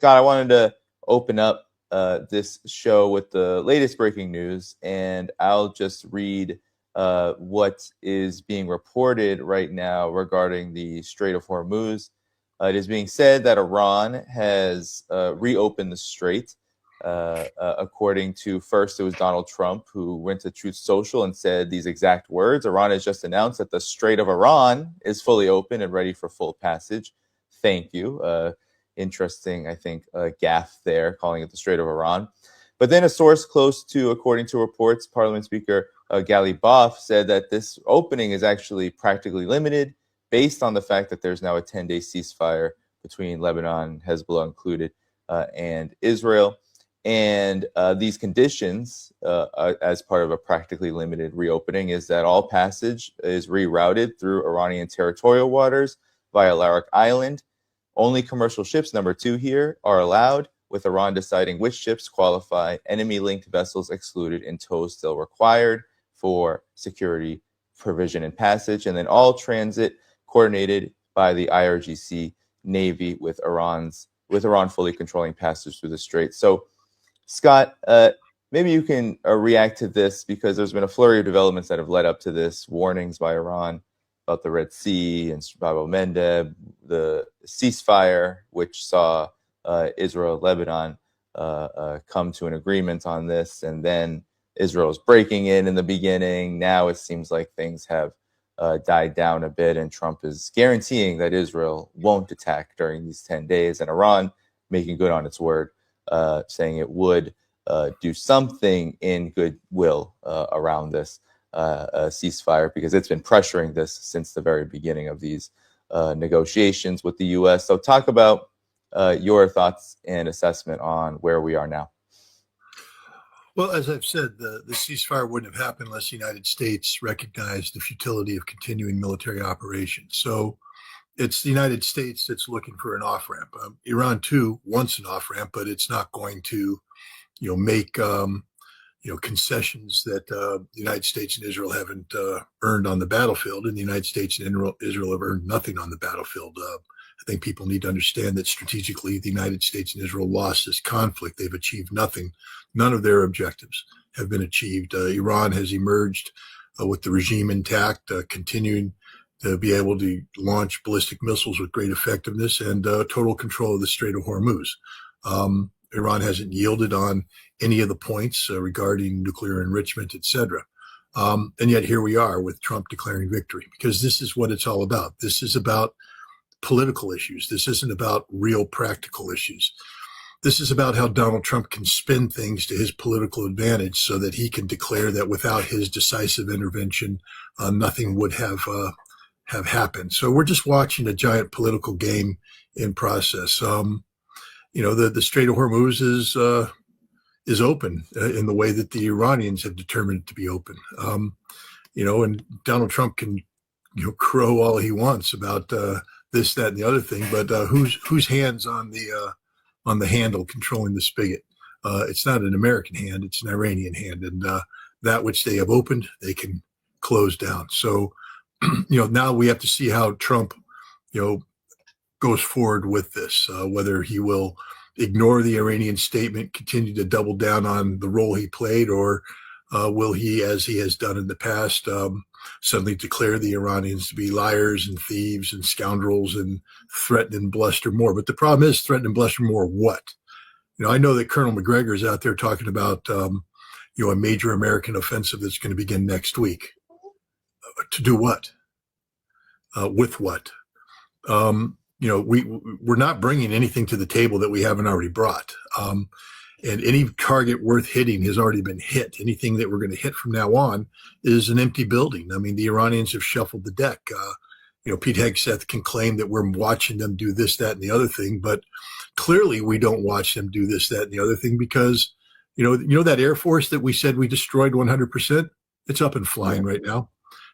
Scott, I wanted to open up this show with the latest breaking news, and I'll just read what is being reported right now regarding the Strait of Hormuz. It is being said that Iran has reopened the strait. According to, first it was Donald Trump who went to Truth Social and said these exact words: Iran has just announced that the Strait of Iran is fully open and ready for full passage. Thank you. Interesting, I think, gaffe there, calling it the Strait of Iran. But then a source close to, according to reports, Parliament Speaker Ghalibaf said that this opening is actually practically limited based on the fact that there's now a 10-day ceasefire between Lebanon, Hezbollah included, and Israel. And these conditions, as part of a practically limited reopening, is that all passage is rerouted through Iranian territorial waters via Larak Island. Only commercial ships, number 2 here, are allowed, with Iran deciding which ships qualify, enemy-linked vessels excluded, and tows still required for security provision and passage. And then all transit coordinated by the IRGC Navy, with Iran fully controlling passage through the strait. So, Scott, maybe you can react to this, because there's been a flurry of developments that have led up to this, warnings by Iran about the Red Sea and Bab el-Mandeb, the ceasefire, which saw Israel and Lebanon come to an agreement on this, and then Israel's breaking in the beginning. Now it seems like things have died down a bit, and Trump is guaranteeing that Israel won't attack during these 10 days, and Iran making good on its word, saying it would do something in goodwill around this ceasefire, because it's been pressuring this since the very beginning of these negotiations with the U.S. So talk about your thoughts and assessment on where we are now. Well, as I've said, the ceasefire wouldn't have happened unless the United States recognized the futility of continuing military operations. So it's the United States that's looking for an off-ramp. Iran, too, wants an off-ramp, but it's not going to, make concessions that the United States and Israel haven't earned on the battlefield, and the United States and Israel have earned nothing on the battlefield. I think people need to understand that strategically, the United States and Israel lost this conflict. They've achieved nothing. None of their objectives have been achieved. Iran has emerged with the regime intact, continuing to be able to launch ballistic missiles with great effectiveness and total control of the Strait of Hormuz. Iran hasn't yielded on any of the points regarding nuclear enrichment, etc. And yet here we are with Trump declaring victory, because this is what it's all about. This is about political issues. This isn't about real practical issues. This is about how Donald Trump can spin things to his political advantage so that he can declare that without his decisive intervention, nothing would have happened. So we're just watching a giant political game in process. The Strait of Hormuz is open in the way that the Iranians have determined it to be open. And Donald Trump can, crow all he wants about this, that, and the other thing, but whose hands on the handle controlling the spigot? It's not an American hand; it's an Iranian hand, and that which they have opened, they can close down. So, now we have to see how Trump, goes forward with this, whether he will ignore the Iranian statement, continue to double down on the role he played, or will he, as he has done in the past, suddenly declare the Iranians to be liars and thieves and scoundrels and threaten and bluster more? But the problem is, threaten and bluster more what? I know that Colonel McGregor is out there talking about, a major American offensive that's going to begin next week. To do what? With what? We're not bringing anything to the table that we haven't already brought. And any target worth hitting has already been hit. Anything that we're going to hit from now on is an empty building. I mean, the Iranians have shuffled the deck. Pete Hegseth can claim that we're watching them do this, that, and the other thing, but clearly we don't watch them do this, that, and the other thing, because, that Air Force that we said we destroyed 100%, it's up and flying right now.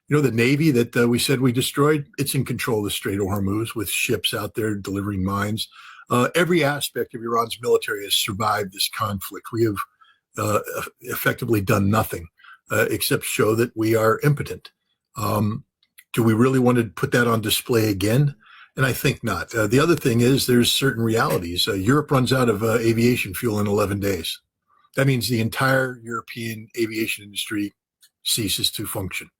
The Navy that we said we destroyed, it's in control of the Strait of Hormuz with ships out there delivering mines. Every aspect of Iran's military has survived this conflict. We have effectively done nothing except show that we are impotent. Do we really want to put that on display again And I think not. The other thing is there's certain realities. Europe runs out of aviation fuel in 11 days. That means the entire European aviation industry ceases to function.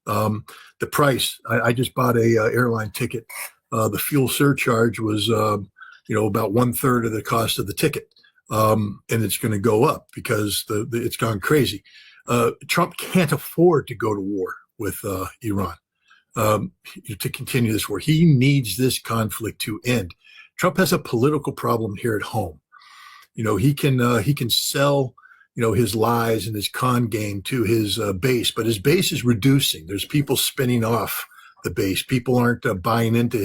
The price, I just bought a airline ticket. The fuel surcharge was, about 1/3 of the cost of the ticket. And it's going to go up because it's gone crazy. Trump can't afford to go to war with Iran. To continue this war. He needs this conflict to end. Trump has a political problem here at home. He can sell, his lies and his con game to his base, but his base is reducing. There's people spinning off the base. People aren't buying into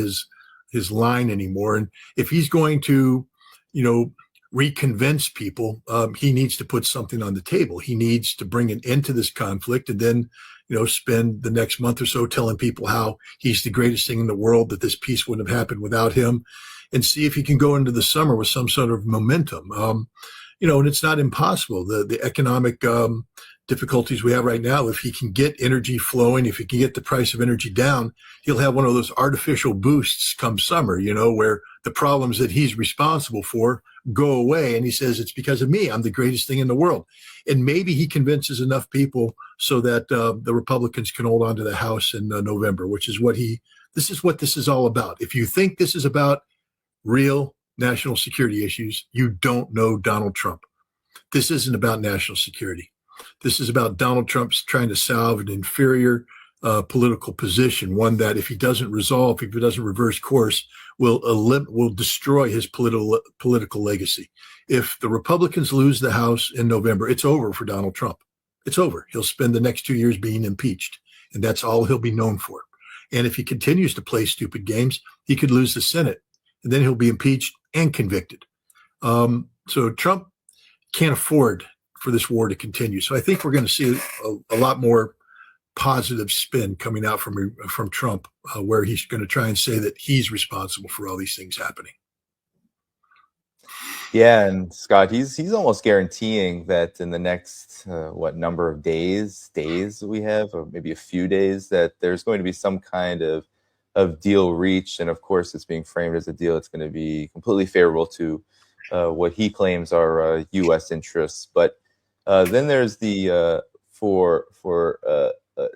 his line anymore. And if he's going to, reconvince people, he needs to put something on the table. He needs to bring an end to this conflict and then, spend the next month or so telling people how he's the greatest thing in the world, that this peace wouldn't have happened without him, and see if he can go into the summer with some sort of momentum. And it's not impossible. The economic difficulties we have right now, if he can get energy flowing, if he can get the price of energy down, he'll have one of those artificial boosts come summer, where the problems that he's responsible for go away. And he says, it's because of me. I'm the greatest thing in the world. And maybe he convinces enough people so that the Republicans can hold on to the House in November, which is what this is all about. If you think this is about real national security issues, you don't know Donald Trump. This isn't about national security. This is about Donald Trump's trying to salve an inferior political position, one that if he doesn't reverse course, will destroy his political legacy. If the Republicans lose the House in November, it's over for Donald Trump. It's over. He'll spend the next 2 years being impeached, and that's all he'll be known for. And if he continues to play stupid games, he could lose the Senate, and then he'll be impeached and convicted. So Trump can't afford for this war to continue. So I think we're going to see a lot more positive spin coming out from Trump, where he's going to try and say that he's responsible for all these things happening. Yeah, and Scott, he's almost guaranteeing that in the next number of days we have, or maybe a few days, that there's going to be some kind of deal reached. And of course, it's being framed as a deal that's going to be completely favorable to what he claims are U.S. interests. But then there's the for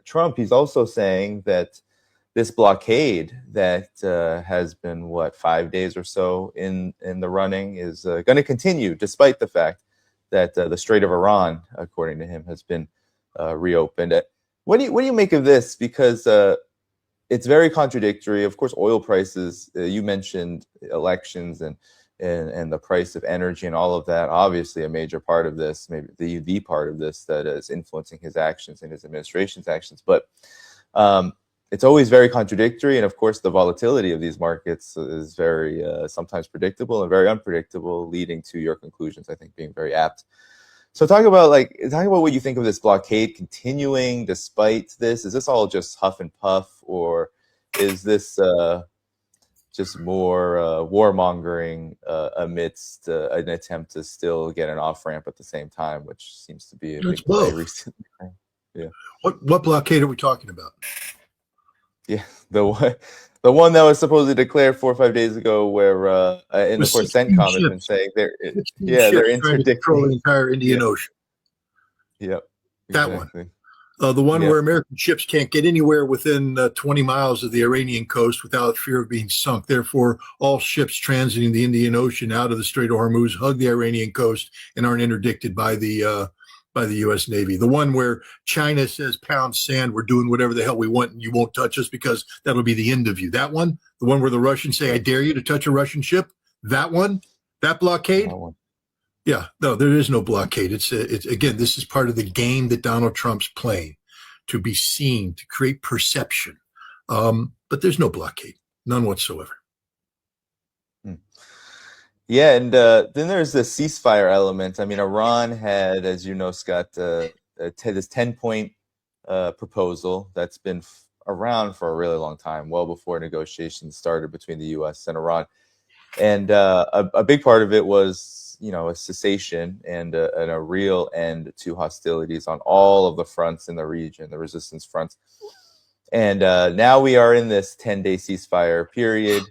Trump, he's also saying that this blockade that has been 5 days or so in the running is going to continue, despite the fact that the Strait of Hormuz, according to him, has been reopened. What do you make of this? Because it's very contradictory. Of course, oil prices. You mentioned elections and the price of energy and all of that. Obviously, a major part of this, maybe the part of this that is influencing his actions and his administration's actions. But it's always very contradictory. And of course, the volatility of these markets is very sometimes predictable and very unpredictable, leading to your conclusions, I think, being very apt. So talk about what you think of this blockade continuing despite this. Is this all just huff and puff, or is this just more warmongering amidst an attempt to still get an off-ramp at the same time, which seems to be a big play recently? Yeah. What blockade are we talking about? Yeah, the one that was supposedly declared 4 or 5 days ago, where and of course CENTCOM has been saying they're interdicting the entire Indian Ocean. Yep, that one. The one where American ships can't get anywhere within 20 miles of the Iranian coast without fear of being sunk. Therefore, all ships transiting the Indian Ocean out of the Strait of Hormuz hug the Iranian coast and aren't interdicted by the U.S. Navy. The one where China says, pound sand, we're doing whatever the hell we want and you won't touch us because that'll be the end of you. That one, the one where the Russians say, I dare you to touch a Russian ship. That one, that blockade. Yeah, no, there is no blockade. It's again, this is part of the game that Donald Trump's playing, to be seen, to create perception. But there's no blockade, none whatsoever. Yeah, and then there's the ceasefire element. I mean, Iran had, as you know, Scott, this 10-point proposal that's been around for a really long time, well before negotiations started between the U.S. and Iran. And a big part of it was, a cessation and a real end to hostilities on all of the fronts in the region, the resistance fronts. And now we are in this 10-day ceasefire period.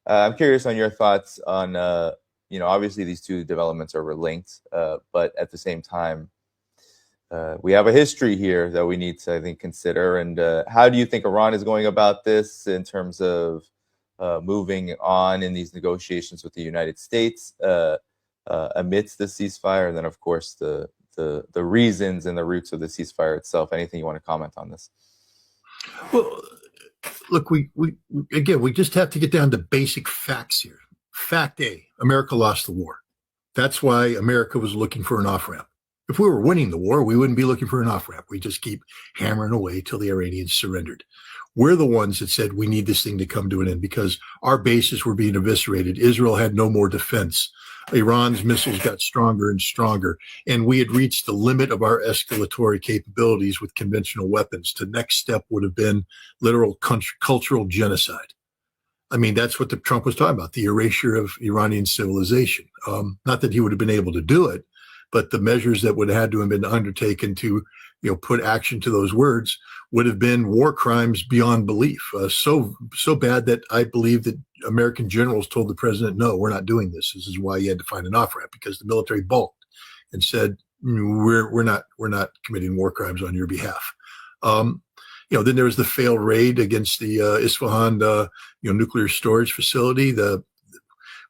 I'm curious on your thoughts on, obviously these two developments are linked, but at the same time, we have a history here that we need to, I think, consider. And how do you think Iran is going about this in terms of moving on in these negotiations with the United States amidst the ceasefire? And then, of course, the reasons and the roots of the ceasefire itself. Anything you want to comment on this? Well, look, we just have to get down to basic facts here. Fact A, America lost the war. That's why America was looking for an off-ramp. If we were winning the war, we wouldn't be looking for an off-ramp. We just keep hammering away till the Iranians surrendered. We're the ones that said we need this thing to come to an end because our bases were being eviscerated. Israel had no more defense. Iran's missiles got stronger and stronger, and we had reached the limit of our escalatory capabilities with conventional weapons. The next step would have been literal cultural genocide. I mean, that's what Trump was talking about, the erasure of Iranian civilization. Not that he would have been able to do it, but the measures that would have had to have been undertaken to, put action to those words would have been war crimes beyond belief. So bad that I believe that American generals told the president, no, we're not doing this. This is why he had to find an off-ramp, because the military balked and said, we're not committing war crimes on your behalf. Then there was the failed raid against the Isfahan, nuclear storage facility.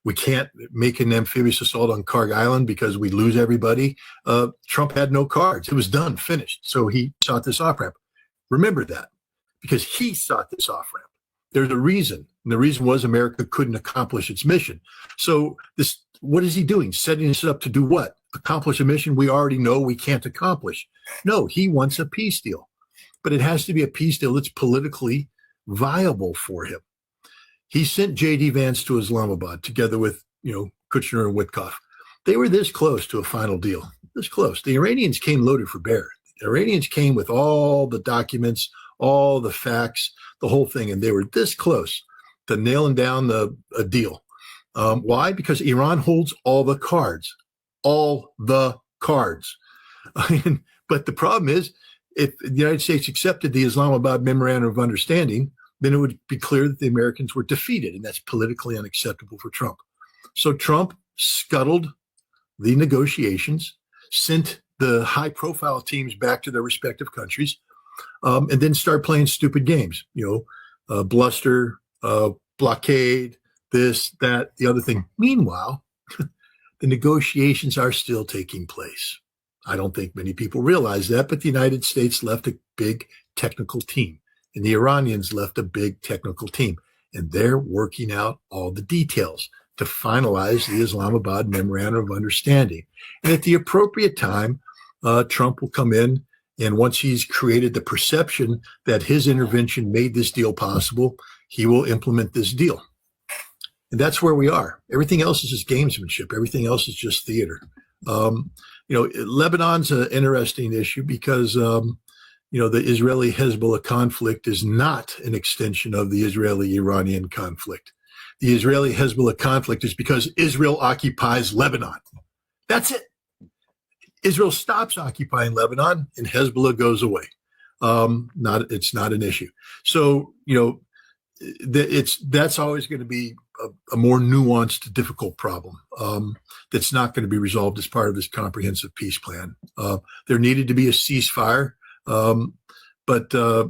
We can't make an amphibious assault on Karg Island because we lose everybody. Trump had no cards. It was done, finished. So he sought this off-ramp. Remember that, because he sought this off-ramp. There's a reason. And the reason was America couldn't accomplish its mission. So what is he doing? Setting us up to do what? Accomplish a mission we already know we can't accomplish. No, he wants a peace deal. But it has to be a peace deal that's politically viable for him. He sent J.D. Vance to Islamabad together with, Kushner and Witkoff. They were this close to a final deal, this close. The Iranians came loaded for bear. The Iranians came with all the documents, all the facts, the whole thing, and they were this close to nailing down a deal. Why? Because Iran holds all the cards, but the problem is, if the United States accepted the Islamabad Memorandum of Understanding, then it would be clear that the Americans were defeated, and that's politically unacceptable for Trump. So Trump scuttled the negotiations, sent the high-profile teams back to their respective countries, and then started playing stupid games, bluster, blockade, this, that, the other thing. Meanwhile, the negotiations are still taking place. I don't think many people realize that, but the United States left a big technical team, and the Iranians left a big technical team, and they're working out all the details to finalize the Islamabad Memorandum of Understanding. And at the appropriate time, Trump will come in, and once he's created the perception that his intervention made this deal possible, he will implement this deal. And that's where we are. Everything else is just gamesmanship. Everything else is just theater. Lebanon's an interesting issue because, the Israeli-Hezbollah conflict is not an extension of the Israeli-Iranian conflict. The Israeli-Hezbollah conflict is because Israel occupies Lebanon. That's it. Israel stops occupying Lebanon and Hezbollah goes away. It's not an issue. So, that's always going to be a more nuanced, difficult problem that's not going to be resolved as part of this comprehensive peace plan. There needed to be a ceasefire, but I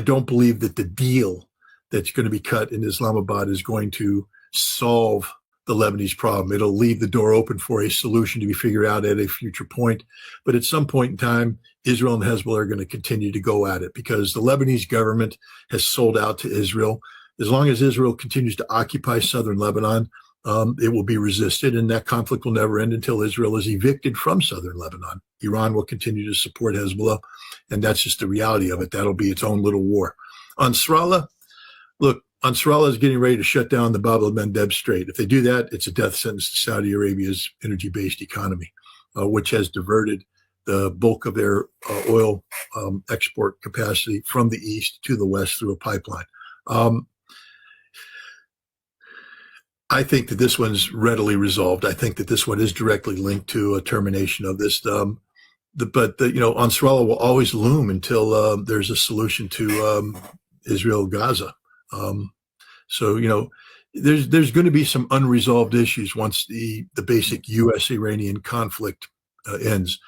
don't believe that the deal that's going to be cut in Islamabad is going to solve the Lebanese problem. It'll leave the door open for a solution to be figured out at a future point. But at some point in time, Israel and Hezbollah are going to continue to go at it because the Lebanese government has sold out to Israel. As long as Israel continues to occupy southern Lebanon, it will be resisted, and that conflict will never end until Israel is evicted from southern Lebanon. Iran will continue to support Hezbollah, and that's just the reality of it. That'll be its own little war. Ansarallah, look, Ansarallah is getting ready to shut down the Bab el-Mandeb Strait. If they do that, it's a death sentence to Saudi Arabia's energy-based economy, which has diverted the bulk of their oil export capacity from the east to the west through a pipeline. I think that this one's readily resolved. I think that this one is directly linked to a termination of this. Ansarallah will always loom until there's a solution to Israel-Gaza. So, there's going to be some unresolved issues once the basic U.S.-Iranian conflict ends.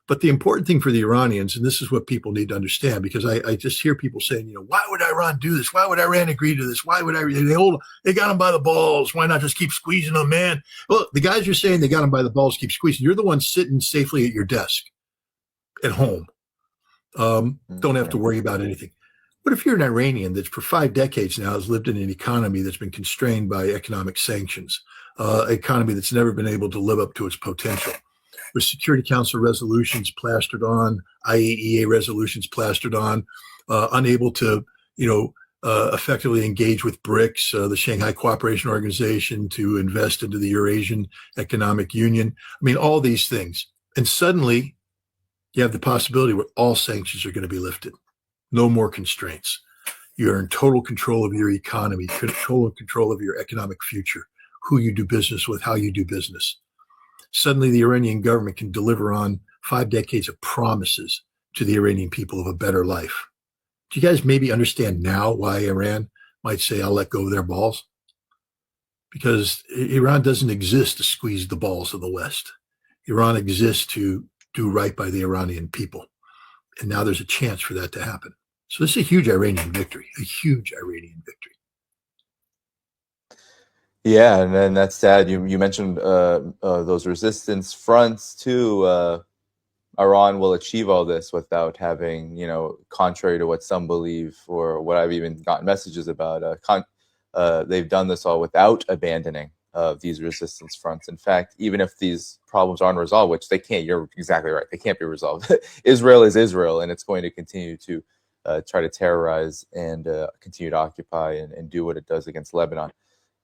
But the important thing for the Iranians, and this is what people need to understand, because I just hear people saying, why would Iran do this? Why would Iran agree to this? Why would they got them by the balls? Why not just keep squeezing them, man? Well, the guys are saying they got them by the balls, keep squeezing. You're the one sitting safely at your desk at home. Don't have to worry about anything. But if you're an Iranian that for 5 decades now has lived in an economy that's been constrained by economic sanctions, economy that's never been able to live up to its potential, with Security Council resolutions plastered on, IAEA resolutions plastered on, unable to, effectively engage with BRICS, the Shanghai Cooperation Organization, to invest into the Eurasian Economic Union. I mean, all these things. And suddenly you have the possibility where all sanctions are going to be lifted. No more constraints. You're in total control of your economy, total control of your economic future, who you do business with, how you do business. Suddenly the Iranian government can deliver on 5 decades of promises to the Iranian people of a better life. Do you guys maybe understand now why Iran might say, I'll let go of their balls? Because Iran doesn't exist to squeeze the balls of the West. Iran exists to do right by the Iranian people. And now there's a chance for that to happen. So this is a huge Iranian victory, a huge Iranian victory. Yeah, and then that's sad. You mentioned those resistance fronts too. Iran will achieve all this without having, contrary to what some believe or what I've even gotten messages about, they've done this all without abandoning these resistance fronts. In fact, even if these problems aren't resolved, which they can't, you're exactly right, they can't be resolved. Israel is Israel, and it's going to continue to try to terrorize and continue to occupy and do what it does against Lebanon,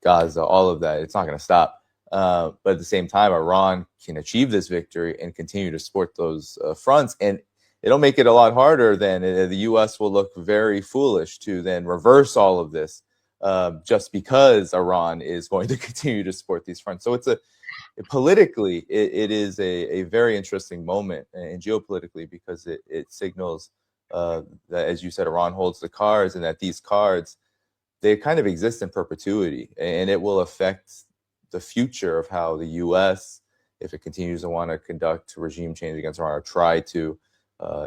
Gaza, all of that. It's not going to stop. But at the same time, Iran can achieve this victory and continue to support those fronts. And it'll make it a lot harder. Then the U.S. will look very foolish to then reverse all of this just because Iran is going to continue to support these fronts. So politically, it is a very interesting moment, and geopolitically, because it signals that, as you said, Iran holds the cards, and that these cards, they kind of exist in perpetuity, and it will affect the future of how the U.S., if it continues to want to conduct regime change against Iran or try to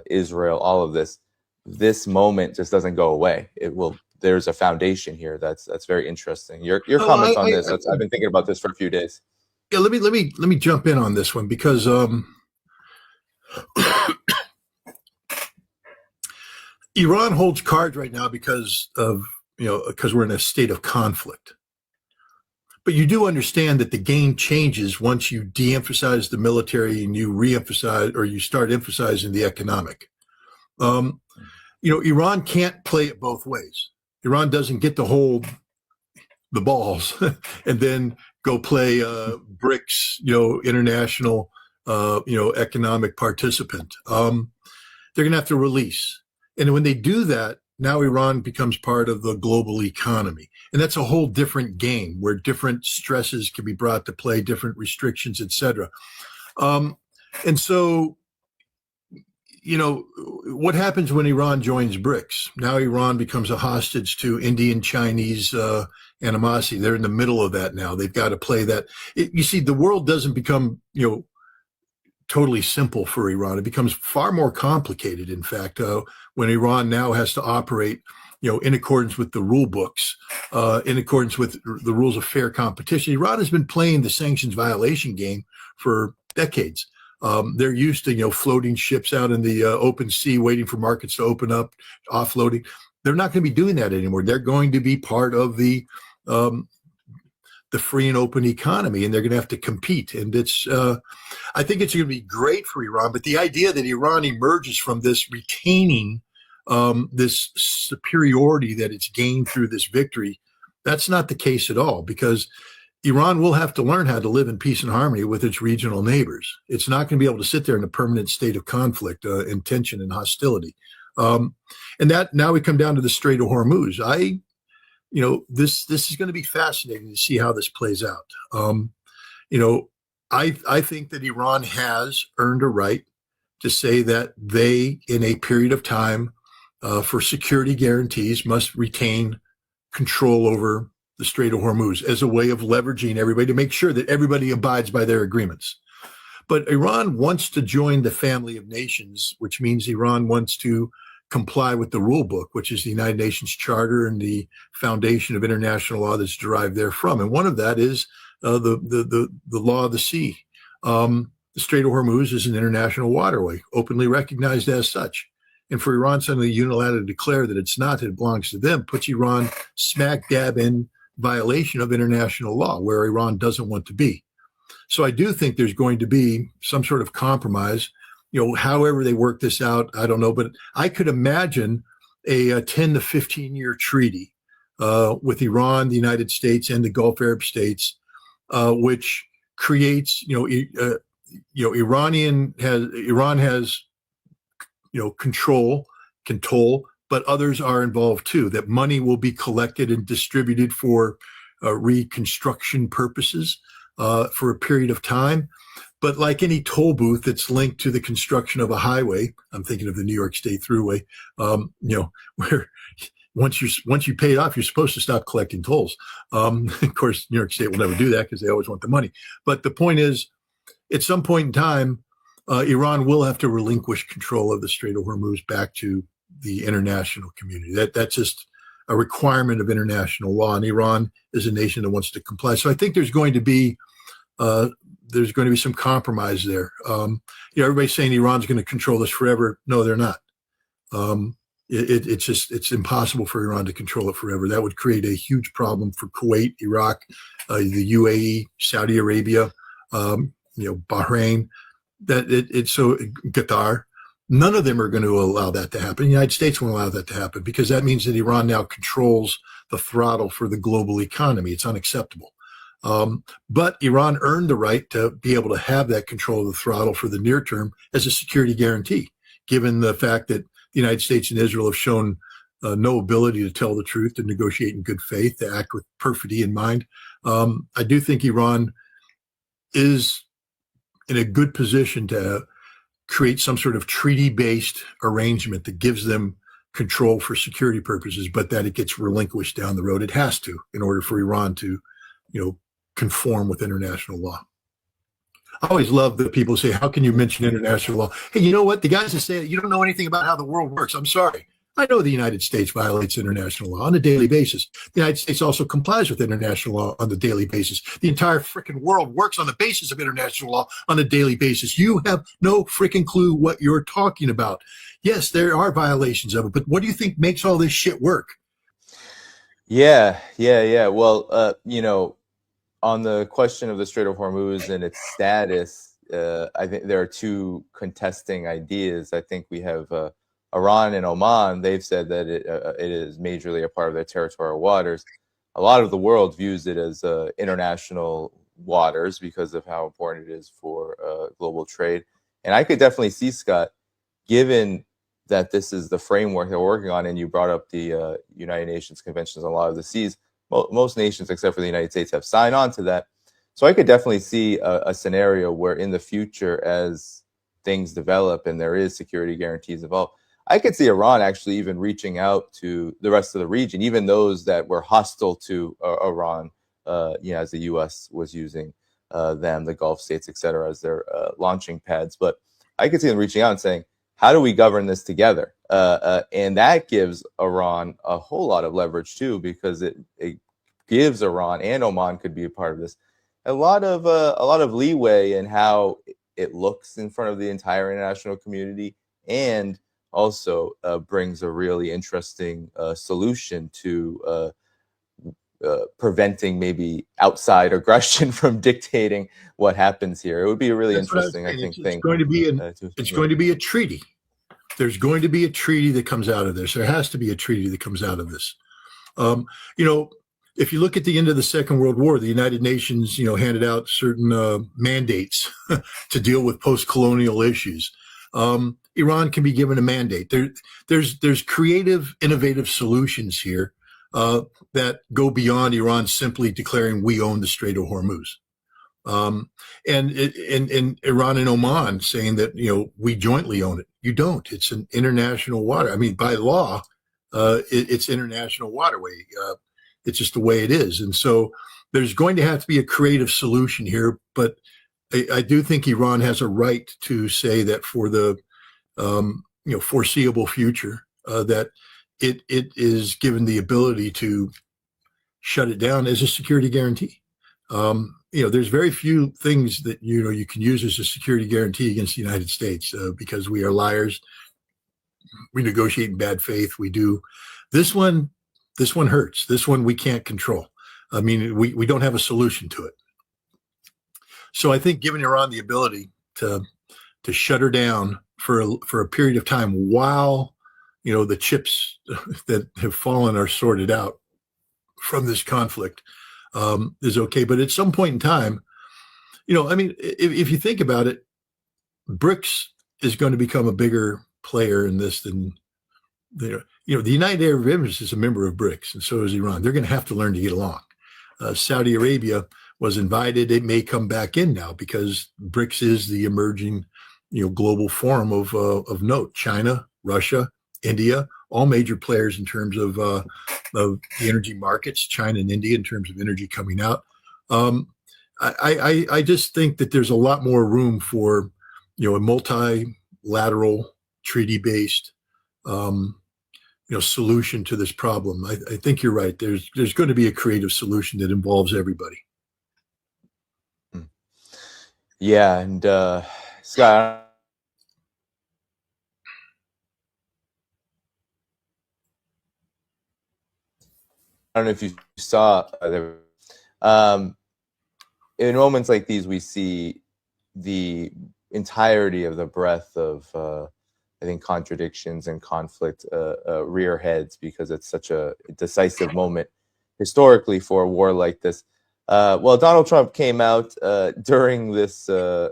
Israel, all of this moment just doesn't go away. It will. There's a foundation here that's very interesting. Your comments on this? I've been thinking about this for a few days. Yeah, let me jump in on this one, because Iran holds cards right now because we're in a state of conflict. But you do understand that the game changes once you de-emphasize the military and you re-emphasize, or you start emphasizing the economic. Iran can't play it both ways. Iran doesn't get to hold the balls and then go play BRICS, international, economic participant. They're going to have to release. And when they do that, now Iran becomes part of the global economy. And that's a whole different game where different stresses can be brought to play, different restrictions, et cetera. And so, what happens when Iran joins BRICS? Now Iran becomes a hostage to Indian-Chinese animosity. They're in the middle of that now. They've got to play that. You see, the world doesn't become, totally simple for Iran. It becomes far more complicated, in fact, when Iran now has to operate, in accordance with the rule books, in accordance with the rules of fair competition. Iran has been playing the sanctions violation game for decades. They're used to, floating ships out in the open sea, waiting for markets to open up, offloading. They're not going to be doing that anymore. They're going to be part of the free and open economy, and they're going to have to compete. And I think it's going to be great for Iran. But the idea that Iran emerges from this retaining this superiority that it's gained through this victory, that's not the case at all, because Iran will have to learn how to live in peace and harmony with its regional neighbors. It's not going to be able to sit there in a permanent state of conflict and tension and hostility. And that now we come down to the Strait of Hormuz. This is going to be fascinating to see how this plays out. I think that Iran has earned a right to say that they, in a period of time, for security guarantees, must retain control over the Strait of Hormuz as a way of leveraging everybody to make sure that everybody abides by their agreements. But Iran wants to join the family of nations, which means Iran wants to comply with the rule book, which is the United Nations Charter and the foundation of international law that's derived therefrom. And one of that is the law of the sea. The Strait of Hormuz is an international waterway, openly recognized as such. And for Iran suddenly unilaterally to declare that it's not, that it belongs to them, puts Iran smack dab in violation of international law, where Iran doesn't want to be. So I do think there's going to be some sort of compromise. However they work this out, I don't know, but I could imagine a 10 to 15 year treaty with Iran, the United States, and the Gulf Arab states, which creates, Iran has, control, can toll, but others are involved too. That money will be collected and distributed for reconstruction purposes for a period of time. But like any toll booth that's linked to the construction of a highway, I'm thinking of the New York State Thruway, where once you pay it off, you're supposed to stop collecting tolls. Of course, New York State will never do that because they always want the money. But the point is, at some point in time, Iran will have to relinquish control of the Strait of Hormuz back to the international community. That's just a requirement of international law, and Iran is a nation that wants to comply. So I think there's going to be some compromise there. Everybody's saying Iran's going to control this forever. No, they're not. It's impossible for Iran to control it forever. That would create a huge problem for Kuwait, Iraq, the UAE, Saudi Arabia, Bahrain. Qatar. None of them are going to allow that to happen. The United States won't allow that to happen because that means that Iran now controls the throttle for the global economy. It's unacceptable. But Iran earned the right to be able to have that control of the throttle for the near term as a security guarantee, given the fact that the United States and Israel have shown no ability to tell the truth, to negotiate in good faith, to act with perfidy in mind. I do think Iran is in a good position to create some sort of treaty-based arrangement that gives them control for security purposes, but that it gets relinquished down the road. It has to, in order for Iran to, conform with international law. I always love that people say, how can you mention international law? Hey, you know what? The guys that say you don't know anything about how the world works. I'm sorry. I know the United States violates international law on a daily basis. The United States also complies with international law on a daily basis. The entire freaking world works on the basis of international law on a daily basis. You have no freaking clue what you're talking about. Yes, there are violations of it, but what do you think makes all this shit work? Yeah. Well, on the question of the Strait of Hormuz and its status, I think there are two contesting ideas. I think we have Iran and Oman. They've said that it is majorly a part of their territorial waters. A lot of the world views it as international waters because of how important it is for global trade. And I could definitely see, Scott, given that this is the framework they're working on, and you brought up the United Nations Conventions on Law of the Seas, most nations, except for the United States, have signed on to that. So I could definitely see a scenario where in the future, as things develop and there is security guarantees involved, I could see Iran actually even reaching out to the rest of the region, even those that were hostile to Iran, as the U.S. was using them, the Gulf states, et cetera, as their launching pads. But I could see them reaching out and saying, how do we govern this together? And that gives Iran a whole lot of leverage too, because it gives Iran, and Oman could be a part of this, a lot of leeway in how it looks in front of the entire international community, and also brings a really interesting solution to preventing maybe outside aggression from dictating what happens here. It would be a really interesting, I think, thing. It's going to be a treaty. There's going to be a treaty that comes out of this. There has to be a treaty that comes out of this. If you look at the end of the Second World War, the United Nations, handed out certain mandates to deal with post-colonial issues. Iran can be given a mandate. There's creative, innovative solutions here that go beyond Iran simply declaring we own the Strait of Hormuz. And Iran and Oman saying that, we jointly own it. You don't. It's an international water. I mean, by law, it's international waterway. It's just the way it is. And so there's going to have to be a creative solution here. But I do think Iran has a right to say that for the foreseeable future, that it is given the ability to shut it down as a security guarantee. There's very few things that you can use as a security guarantee against the United States because we are liars. We negotiate in bad faith. We do. This one hurts. This one we can't control. I mean, we don't have a solution to it. So I think giving Iran the ability to shut her down for a period of time while the chips that have fallen are sorted out from this conflict is okay. But at some point in time, if you think about it, BRICS is going to become a bigger player in this than the United Arab Emirates is a member of BRICS, and so is Iran. They're going to have to learn to get along. Saudi Arabia was invited. It may come back in now because BRICS is the emerging, global forum of note. China, Russia, India, all major players in terms of the energy markets. China and India in terms of energy coming out. I just think that there's a lot more room for a multilateral, treaty-based solution to this problem. I think you're right. There's going to be a creative solution that involves everybody. Yeah, and Scott, I don't know if you saw there. In moments like these, we see the entirety of the breadth of, I think, contradictions and conflict rear heads because it's such a decisive moment historically for a war like this. Well, Donald Trump came out during this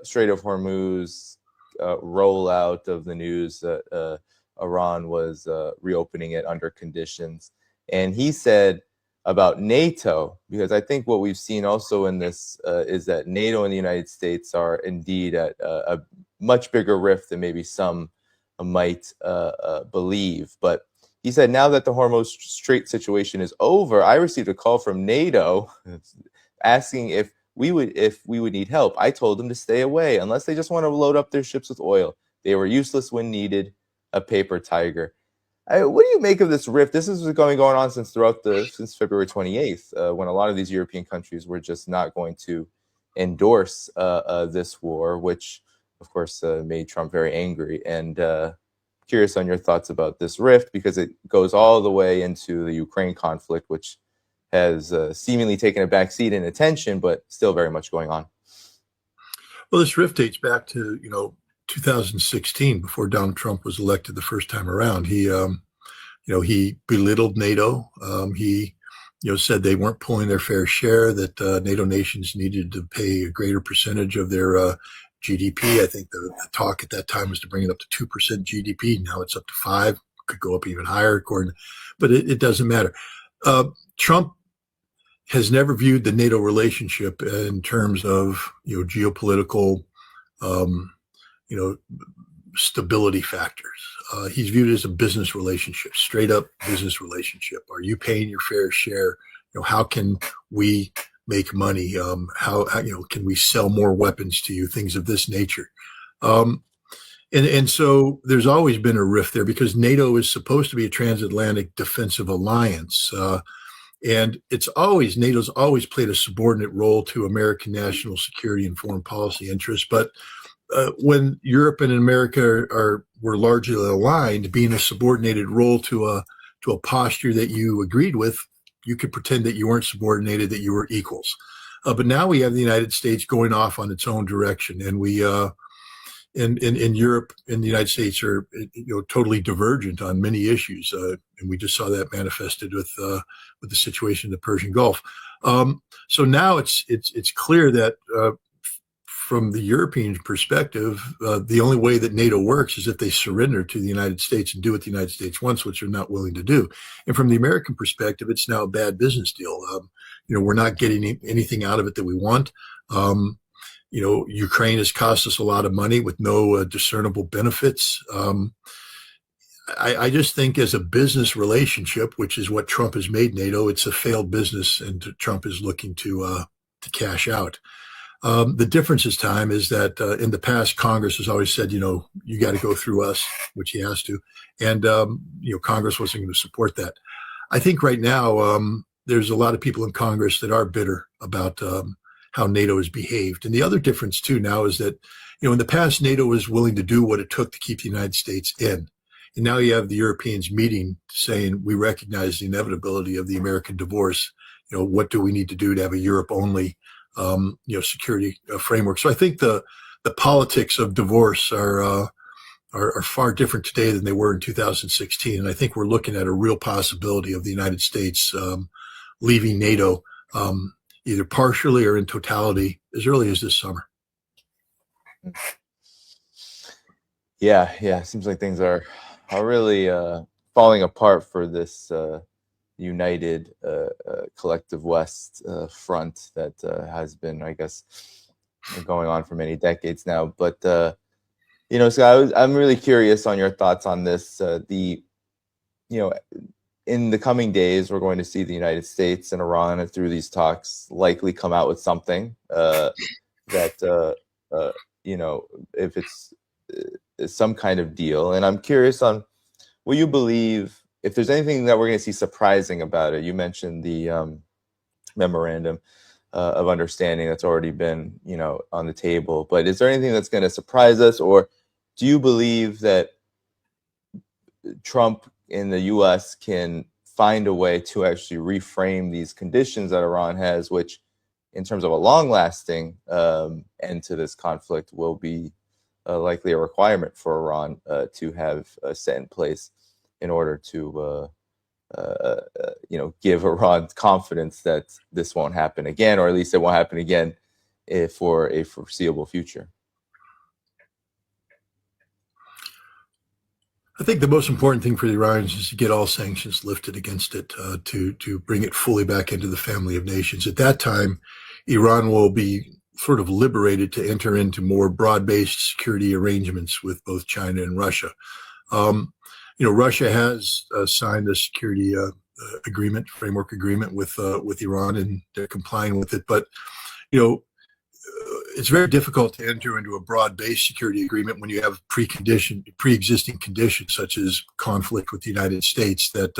Strait of Hormuz rollout of the news that Iran was reopening it under conditions. And he said about NATO, because I think what we've seen also in this is that NATO and the United States are indeed at a much bigger rift than maybe some might believe. But he said, now that the Hormuz Strait situation is over, I received a call from NATO asking if we would need help. I told them to stay away unless they just want to load up their ships with oil. They were useless when needed, a paper tiger. What do you make of this rift? This is going on since February 28th, when a lot of these European countries were just not going to endorse this war, which, of course, made Trump very angry. And curious on your thoughts about this rift, because it goes all the way into the Ukraine conflict, which has seemingly taken a backseat in attention, but still very much going on. Well, this rift dates back to 2016, before Donald Trump was elected the first time around. He belittled NATO. He said they weren't pulling their fair share, that NATO nations needed to pay a greater percentage of their GDP. I think the talk at that time was to bring it up to 2% GDP. Now it's up to 5%, could go up even higher, but it doesn't matter. Trump has never viewed the NATO relationship in terms of geopolitical stability factors. He's viewed it as a business relationship, straight up business relationship. Are you paying your fair share? How can we make money? How can we sell more weapons to you? Things of this nature. And so there's always been a rift there because NATO is supposed to be a transatlantic defensive alliance. And NATO's always played a subordinate role to American national security and foreign policy interests. But when Europe and America were largely aligned, being a subordinated role to a posture that you agreed with, you could pretend that you weren't subordinated, that you were equals. But now we have the United States going off on its own direction, and we in Europe and the United States are totally divergent on many issues, and we just saw that manifested with the situation in the Persian Gulf. So now it's clear that from the European perspective, the only way that NATO works is if they surrender to the United States and do what the United States wants, which they're not willing to do. And from the American perspective, it's now a bad business deal. We're not getting anything out of it that we want. Ukraine has cost us a lot of money with no discernible benefits. I just think as a business relationship, which is what Trump has made NATO, it's a failed business, and Trump is looking to cash out. The difference this time is that in the past, Congress has always said, you got to go through us, which he has to, and Congress wasn't going to support that. I think right now there's a lot of people in Congress that are bitter about how NATO has behaved, and the other difference too now is that in the past NATO was willing to do what it took to keep the United States in. And now you have the Europeans meeting saying, we recognize the inevitability of the American divorce. What do we need to do to have a Europe only, security framework? So I think the politics of divorce are far different today than they were in 2016. And I think we're looking at a real possibility of the United States leaving NATO either partially or in totality as early as this summer. Yeah. Seems like things are really falling apart for this united collective West front that has been, I guess, going on for many decades now. But Scott, I'm really curious on your thoughts on this. In the coming days, we're going to see the United States and Iran through these talks likely come out with something that if it's some kind of deal. And I'm curious on what you believe, if there's anything that we're going to see surprising about it. You mentioned the memorandum of understanding that's already been, on the table. But is there anything that's going to surprise us, or do you believe that Trump in the U.S. can find a way to actually reframe these conditions that Iran has, which, in terms of a long-lasting end to this conflict, will be likely a requirement for Iran to have set in place in order to, give Iran confidence that this won't happen again, or at least it won't happen again for a foreseeable future? I think the most important thing for the Iranians is to get all sanctions lifted against it, to bring it fully back into the family of nations. At that time, Iran will be sort of liberated to enter into more broad-based security arrangements with both China and Russia. Russia has signed a security framework agreement with Iran, and they're complying with it. But it's very difficult to enter into a broad-based security agreement when you have pre-existing conditions such as conflict with the United States that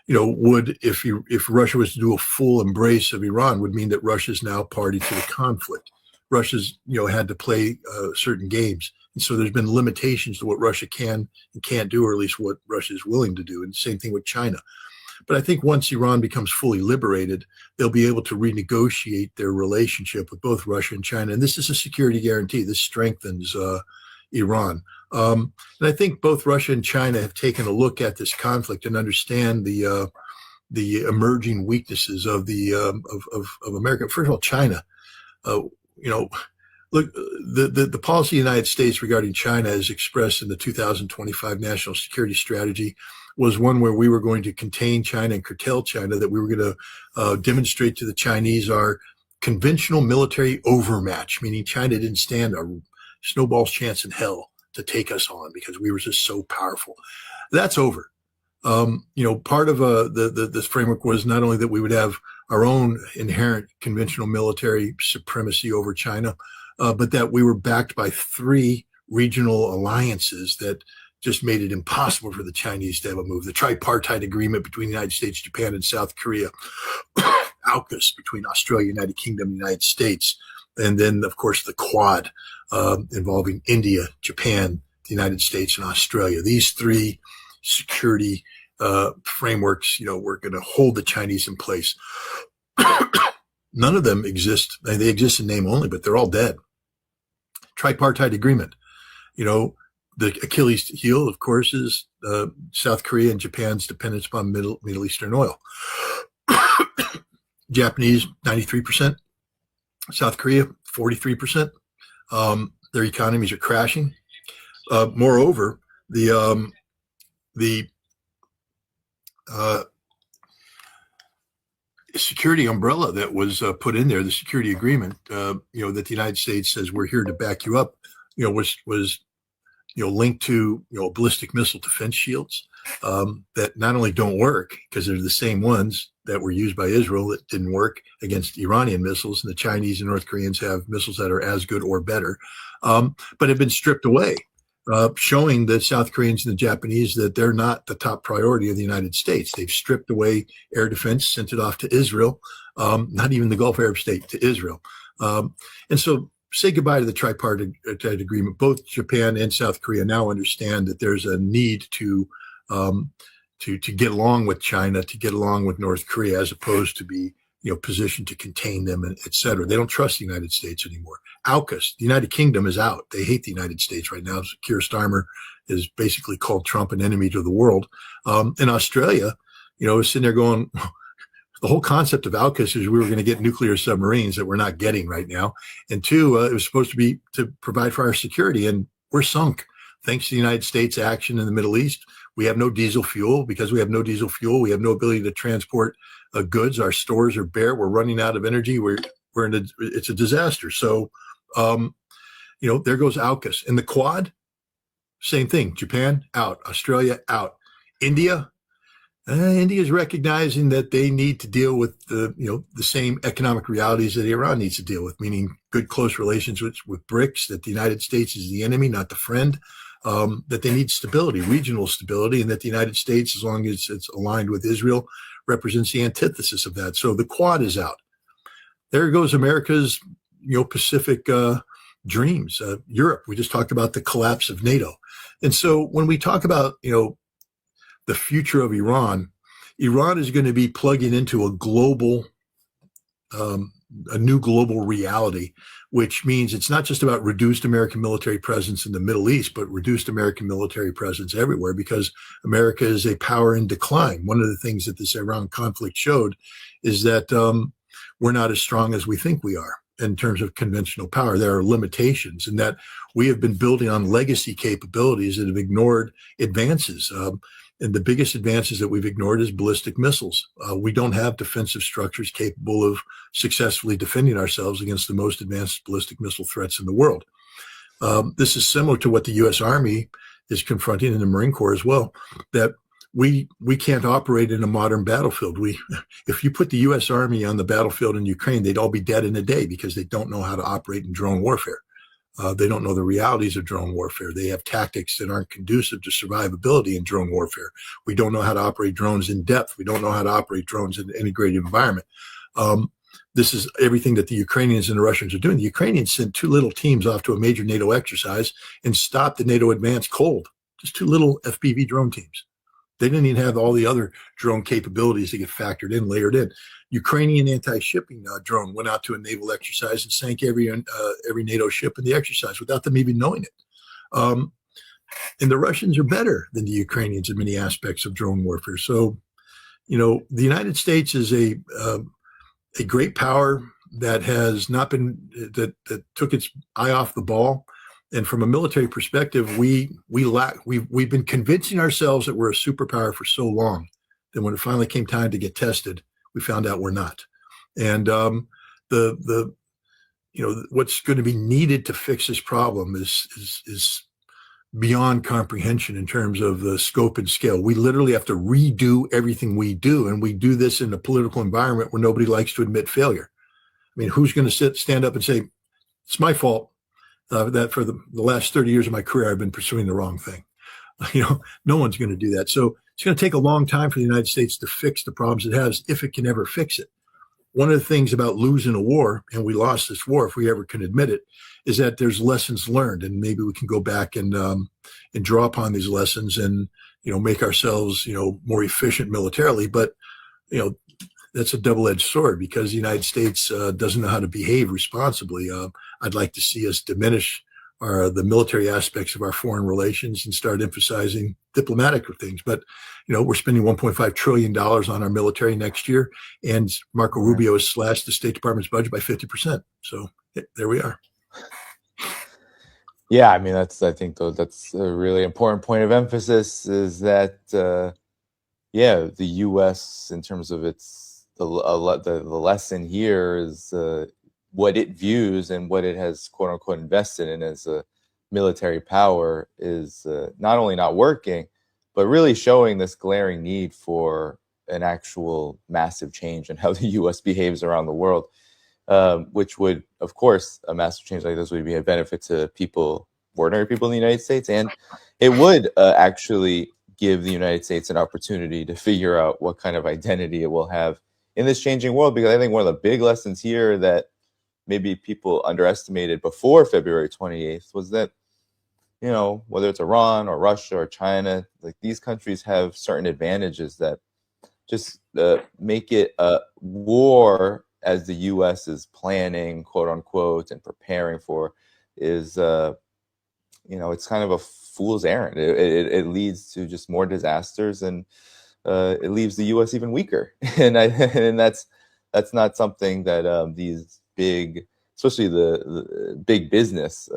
would, if Russia was to do a full embrace of Iran, would mean that Russia's now party to the conflict. Russia's had to play certain games, and so there's been limitations to what Russia can and can't do, or at least what Russia is willing to do. And the same thing with China. But I think once Iran becomes fully liberated, they'll be able to renegotiate their relationship with both Russia and China. And this is a security guarantee. This strengthens Iran. And I think both Russia and China have taken a look at this conflict and understand the emerging weaknesses of America. First of all, China. Look, the policy of the United States regarding China, as expressed in the 2025 National Security Strategy, was one where we were going to contain China and curtail China, that we were going to demonstrate to the Chinese our conventional military overmatch, meaning China didn't stand a snowball's chance in hell to take us on because we were just so powerful. That's over. Part of this framework was not only that we would have our own inherent conventional military supremacy over China, but that we were backed by 3 regional alliances that just made it impossible for the Chinese to have a move. The tripartite agreement between the United States, Japan, and South Korea, AUKUS between Australia, United Kingdom, and the United States, and then, of course, the Quad involving India, Japan, the United States, and Australia. These 3 security frameworks, were going to hold the Chinese in place. None of them exist. They exist in name only, but they're all dead. Tripartite agreement. The Achilles heel, of course, is South Korea and Japan's dependence upon Middle Eastern oil. Japanese, 93%. South Korea, 43%. Their economies are crashing. Moreover, the security umbrella that was put in there, the security agreement, that the United States says we're here to back you up, was linked to ballistic missile defense shields that not only don't work because they're the same ones that were used by Israel that didn't work against Iranian missiles, and the Chinese and North Koreans have missiles that are as good or better, but have been stripped away, showing the South Koreans and the Japanese that they're not the top priority of the United States. They've stripped away air defense, sent it off to Israel, not even the Gulf Arab state, to Israel. And so say goodbye to the tripartite agreement. Both Japan and South Korea now understand that there's a need to get along with China, to get along with North Korea, as opposed to be positioned to contain them, and et cetera. They don't trust the United States anymore. AUKUS, the United Kingdom, is out. They hate the United States right now. Keir Starmer is basically called Trump an enemy to the world. And Australia, is sitting there going, the whole concept of AUKUS is we were going to get nuclear submarines that we're not getting right now. And two, it was supposed to be to provide for our security, and we're sunk. Thanks to the United States action in the Middle East, we have no diesel fuel. Because we have no diesel fuel, we have no ability to transport goods. Our stores are bare. We're running out of energy. It's a disaster. So, there goes AUKUS. And the Quad, same thing. Japan out, Australia out, India is recognizing that they need to deal with the same economic realities that Iran needs to deal with, meaning good, close relations with BRICS, that the United States is the enemy, not the friend, that they need stability, regional stability, and that the United States, as long as it's aligned with Israel, represents the antithesis of that. So the Quad is out. There goes America's, Pacific dreams. Europe, we just talked about the collapse of NATO. And so when we talk about, the future of Iran is going to be plugging into a new global reality, which means it's not just about reduced American military presence in the Middle East, but reduced American military presence everywhere, because America is a power in decline. One of the things that this Iran conflict showed is that we're not as strong as we think we are in terms of conventional power. There are limitations, and that we have been building on legacy capabilities that have ignored advances. And the biggest advances that we've ignored is ballistic missiles. We don't have defensive structures capable of successfully defending ourselves against the most advanced ballistic missile threats in the world. This is similar to what the U.S. Army is confronting, in the Marine Corps as well, that we can't operate in a modern battlefield. If you put the U.S. Army on the battlefield in Ukraine, they'd all be dead in a day, because they don't know how to operate in drone warfare. They don't know the realities of drone warfare. They have tactics that aren't conducive to survivability in drone warfare. We don't know how to operate drones in depth. We don't know how to operate drones in an integrated environment. This is everything that the Ukrainians and the Russians are doing. The Ukrainians sent 2 little teams off to a major NATO exercise and stopped the NATO advance cold. Just 2 little FPV drone teams. They didn't even have all the other drone capabilities that get factored in, layered in. Ukrainian anti-shipping drone went out to a naval exercise and sank every NATO ship in the exercise without them even knowing it. And the Russians are better than the Ukrainians in many aspects of drone warfare. So, the United States is a great power that has not been that took its eye off the ball. And from a military perspective, we've been convincing ourselves that we're a superpower for so long that when it finally came time to get tested, we found out we're not. And what's going to be needed to fix this problem is beyond comprehension in terms of the scope and scale. We literally have to redo everything we do, and we do this in a political environment where nobody likes to admit failure. I mean, who's going to stand up and say, it's my fault that for the last 30 years of my career, I've been pursuing the wrong thing? No one's going to do that. So it's going to take a long time for the United States to fix the problems it has, if it can ever fix it. One of the things about losing a war, and we lost this war if we ever can admit it, is that there's lessons learned, and maybe we can go back and draw upon these lessons and make ourselves more efficient militarily. But that's a double-edged sword, because the United States doesn't know how to behave responsibly. I'd like to see us diminish the military aspects of our foreign relations and start emphasizing diplomatic things. But, we're spending $1.5 trillion on our military next year, and Marco Rubio has slashed the State Department's budget by 50%. So there we are. Yeah, I mean, I think that's a really important point of emphasis, is that, the U.S., in terms of the lesson here is what it views and what it has, quote unquote, invested in as a military power is not only not working, but really showing this glaring need for an actual massive change in how the U.S. behaves around the world, which would, of course, a massive change like this would be a benefit to people, ordinary people in the United States, and it would actually give the United States an opportunity to figure out what kind of identity it will have in this changing world. Because I think one of the big lessons here that maybe people underestimated before February 28th was that, you know, whether it's Iran or Russia or China, like these countries have certain advantages that just make it a war as the U.S. is planning, quote unquote, and preparing for, is, you know, it's kind of a fool's errand. It leads to just more disasters, and it leaves the U.S. even weaker. And that's not something that these big, especially the big business,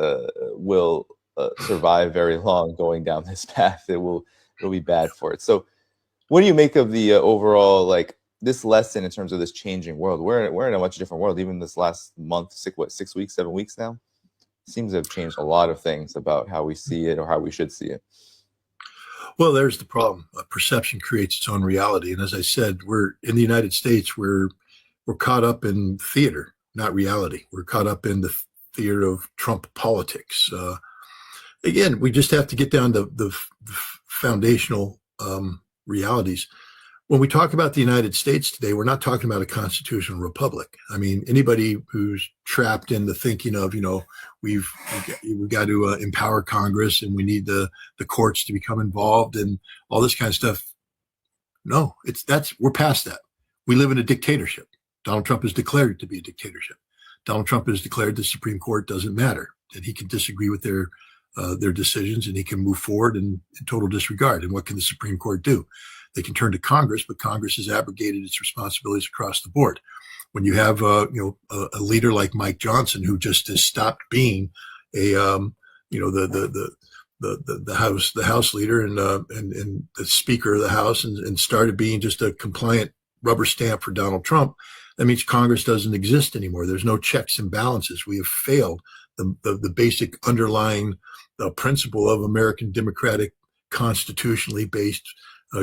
will survive very long going down this path. It'll be bad for it. So what do you make of the overall, like, this lesson in terms of this changing world? We're in a much different world. Even this last month, 6 weeks, 7 weeks now, seems to have changed a lot of things about how we see it or how we should see it. Well, there's the problem. Perception creates its own reality. And as I said, we're in the United States, we're caught up in theater, not reality. We're caught up in the theater of Trump politics. Again, we just have to get down to the foundational realities. When we talk about the United States today, we're not talking about a constitutional republic. I mean, anybody who's trapped in the thinking of, you know, we've got to empower Congress and we need the courts to become involved and all this kind of stuff. No, we're past that. We live in a dictatorship. Donald Trump has declared it to be a dictatorship. Donald Trump has declared the Supreme Court doesn't matter, that he can disagree with their decisions and he can move forward in total disregard. And what can the Supreme Court do? They can turn to Congress, but Congress has abrogated its responsibilities across the board. When you have a leader like Mike Johnson, who just has stopped being the House leader and the Speaker of the House and started being just a compliant rubber stamp for Donald Trump, that means Congress doesn't exist anymore. There's no checks and balances. We have failed the basic underlying principle of American democratic, constitutionally based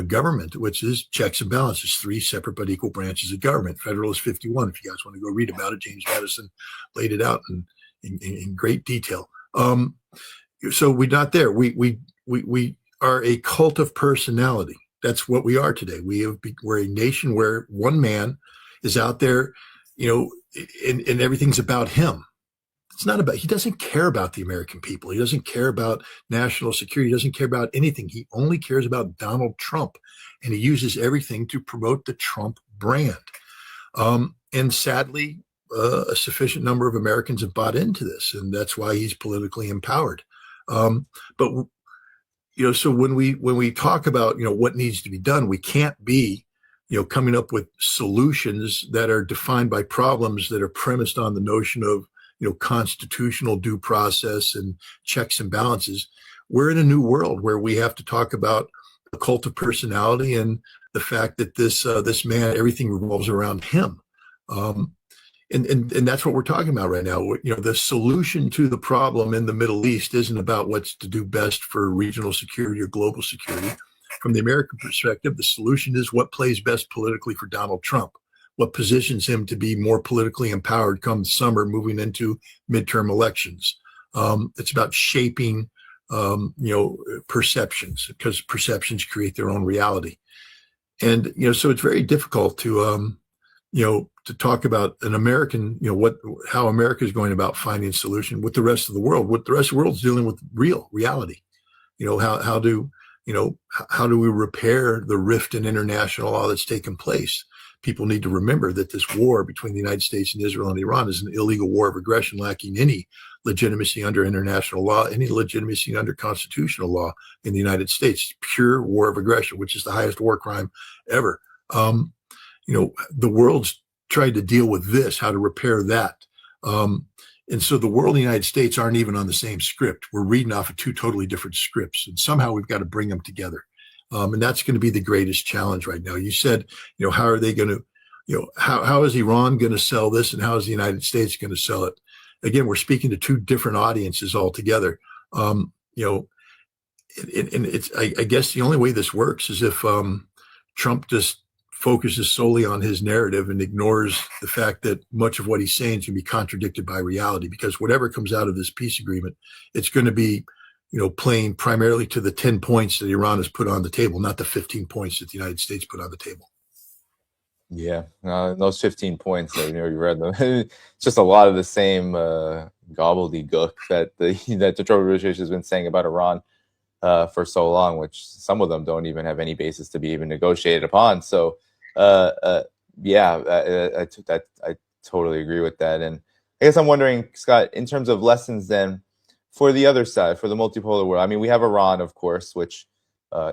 government, which is checks and balances, 3 separate but equal branches of government. Federal is 51. If you guys want to go read about it, James Madison laid it out in great detail. So we're not there. We are a cult of personality. That's what we are today. We're a nation where one man is out there, you know, and everything's about him. It's not about, he doesn't care about the American people. He doesn't care about national security. He doesn't care about anything. He only cares about Donald Trump, and he uses everything to promote the Trump brand. And sadly, a sufficient number of Americans have bought into this, and that's why he's politically empowered. But you know, so when we talk about, you know, what needs to be done, we can't be, you know, coming up with solutions that are defined by problems that are premised on the notion of, you know, constitutional due process and checks and balances. We're in a new world where we have to talk about a cult of personality and the fact that this man, everything revolves around him. And that's what we're talking about right now. You know, the solution to the problem in the Middle East isn't about what's to do best for regional security or global security. From the American perspective, the solution is what plays best politically for Donald Trump, what positions him to be more politically empowered come summer, moving into midterm elections. It's about shaping, you know, perceptions, because perceptions create their own reality. And, you know, so it's very difficult to, you know, to talk about an American, you know, how America is going about finding a solution with the rest of the world. What the rest of the world is dealing with reality. You know, how do we repair the rift in international law that's taken place? People need to remember that this war between the United States and Israel and Iran is an illegal war of aggression, lacking any legitimacy under international law, any legitimacy under constitutional law in the United States. Pure war of aggression, which is the highest war crime ever. You know, the world's tried to deal with this, how to repair that. And so the world and the United States aren't even on the same script. We're reading off of 2 totally different scripts, and somehow we've got to bring them together. And that's going to be the greatest challenge right now. You said, you know, how are they going to, you know, how is Iran going to sell this, and how is the United States going to sell it? Again, we're speaking to 2 different audiences altogether. You know, and it's I guess the only way this works is if Trump just focuses solely on his narrative and ignores the fact that much of what he's saying can be contradicted by reality, because whatever comes out of this peace agreement, it's going to be, playing primarily to the 10 points that Iran has put on the table, not the 15 points that the United States put on the table. Yeah, those 15 points, you read them. It's just a lot of the same gobbledygook that the Trump administration has been saying about Iran for so long, which some of them don't even have any basis to be even negotiated upon. So, yeah, I totally agree with that. And I guess I'm wondering, Scott, in terms of lessons then for the other side, for the multipolar world. I mean, we have Iran, of course, which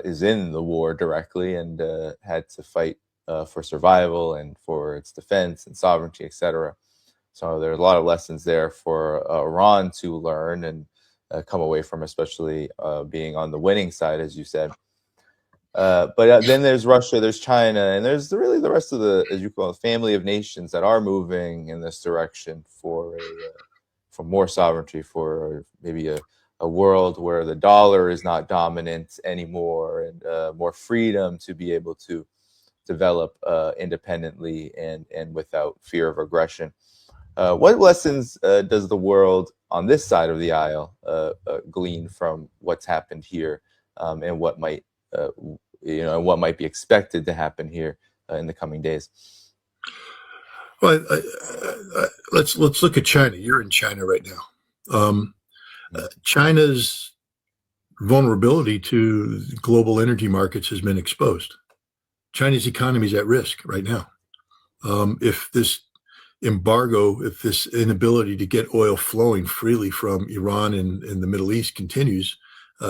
is in the war directly and had to fight for survival and for its defense and sovereignty, etc. So there are a lot of lessons there for Iran to learn and come away from, especially being on the winning side, as you said. But then there's Russia, there's China, and there's really the rest of the, as you call it, family of nations that are moving in this direction for more sovereignty, for maybe a world where the dollar is not dominant anymore, and more freedom to be able to develop independently and without fear of aggression. What lessons does the world on this side of the aisle glean from what's happened here, and what might what might be expected to happen here in the coming days? Well, let's look at China. You're in China right now. China's vulnerability to global energy markets has been exposed. China's economy is at risk right now. If this embargo, if this inability to get oil flowing freely from Iran and the Middle East continues,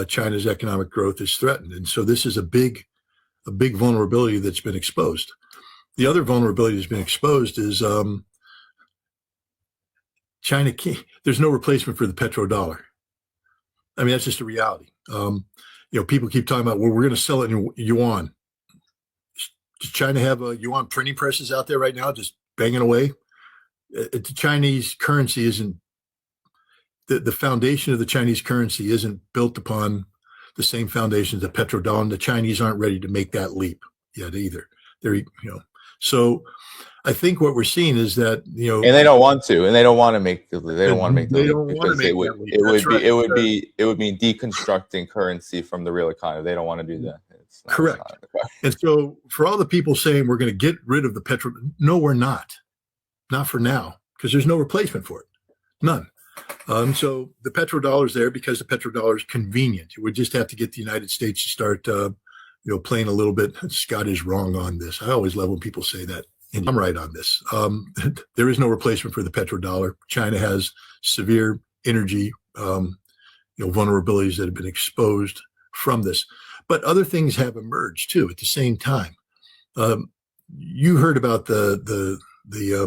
China's economic growth is threatened. And so this is a big vulnerability that's been exposed. The other vulnerability that's been exposed is China can't, there's no replacement for the petrodollar. I mean, that's just a reality. People keep talking about, well, we're going to sell it in yuan. Does China have yuan printing presses out there right now just banging away? The Chinese currency isn't, the foundation of the Chinese currency isn't built upon the same foundation as the petrodollar. And the Chinese aren't ready to make that leap yet either. So I think what we're seeing is that, and they don't want to, and they don't want to make the leap because it would mean deconstructing currency from the real economy. They don't want to do that. Correct. And so for all the people saying we're going to get rid of the petrol, no, we're not for now, because there's no replacement for it. None. So the petrodollar is there because the petrodollar is convenient. You would just have to get the United States to start, playing a little bit. Scott is wrong on this. I always love when people say that. And I'm right on this. There is no replacement for the petrodollar. China has severe energy, vulnerabilities that have been exposed from this. But other things have emerged too at the same time. You heard about the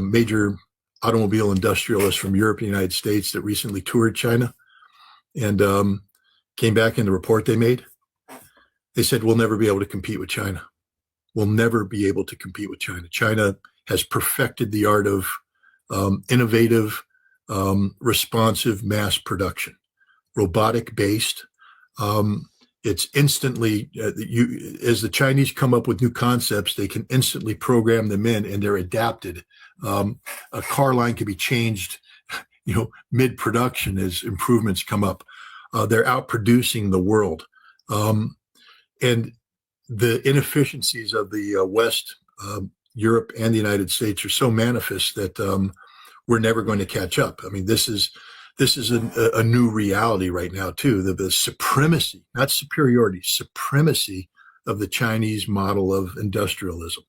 major automobile industrialists from Europe and the United States that recently toured China and came back in the report they made. They said, we'll never be able to compete with China. We'll never be able to compete with China. China has perfected the art of innovative, responsive mass production, robotic-based. It's instantly, as the Chinese come up with new concepts, they can instantly program them in and they're adapted. A car line can be changed, mid-production as improvements come up. They're outproducing the world. And the inefficiencies of the West, Europe, and the United States are so manifest that we're never going to catch up. I mean, this is a new reality right now too. The supremacy, not superiority, supremacy of the Chinese model of industrialism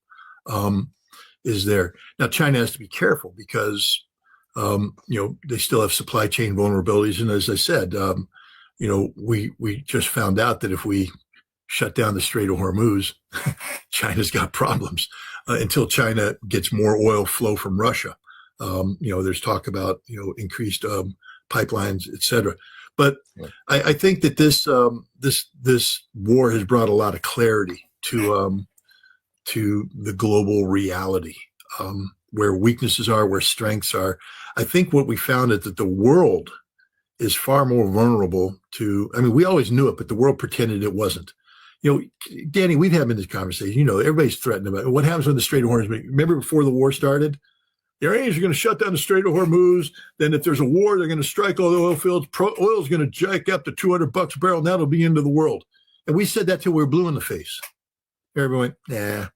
is there. Now, China has to be careful because they still have supply chain vulnerabilities, and as I said, we just found out that if we shut down the Strait of Hormuz, China's got problems until China gets more oil flow from Russia. There's talk about, increased pipelines, et cetera. But yeah. I think that this war has brought a lot of clarity to the global reality, where weaknesses are, where strengths are. I think what we found is that the world is far more vulnerable to, I mean, we always knew it, but the world pretended it wasn't. You know, Danny, we've had this conversation. You know, everybody's threatened about it. What happens when the Strait of Hormuz? Remember before the war started? The Iranians are going to shut down the Strait of Hormuz. Then if there's a war, they're going to strike all the oil fields. Oil is going to jack up to $200 a barrel. And that'll be the end of the world. And we said that till we were blue in the face. Everyone went, nah,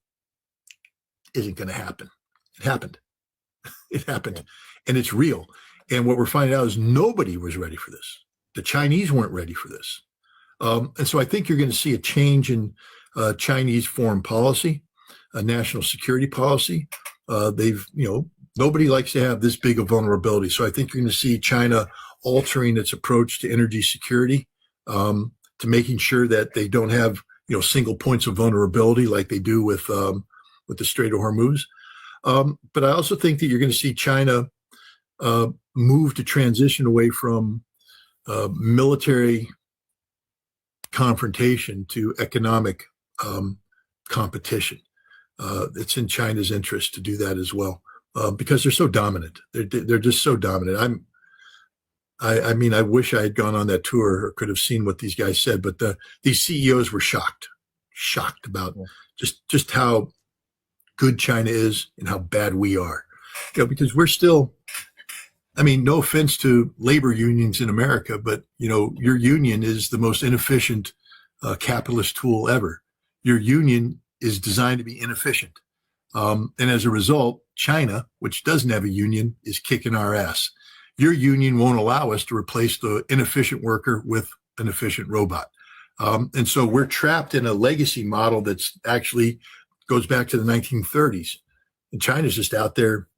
isn't going to happen. It happened. It happened. And it's real. And what we're finding out is nobody was ready for this. The Chinese weren't ready for this. And so I think you're going to see a change in Chinese foreign policy, national security policy. Nobody likes to have this big a vulnerability. So I think you're going to see China altering its approach to energy security, to making sure that they don't have, single points of vulnerability like they do with the Strait of Hormuz. But I also think that you're going to see China move to transition away from military confrontation to economic competition. It's in China's interest to do that as well, because they're so dominant. They're just so dominant. I mean, I wish I had gone on that tour or could have seen what these guys said, but these CEOs were shocked about just how good China is and how bad we are. Because we're still, I mean, no offense to labor unions in America, but, your union is the most inefficient capitalist tool ever. Your union is designed to be inefficient. And as a result, China, which doesn't have a union, is kicking our ass. Your union won't allow us to replace the inefficient worker with an efficient robot. And so we're trapped in a legacy model that's actually goes back to the 1930s. And China's just out there,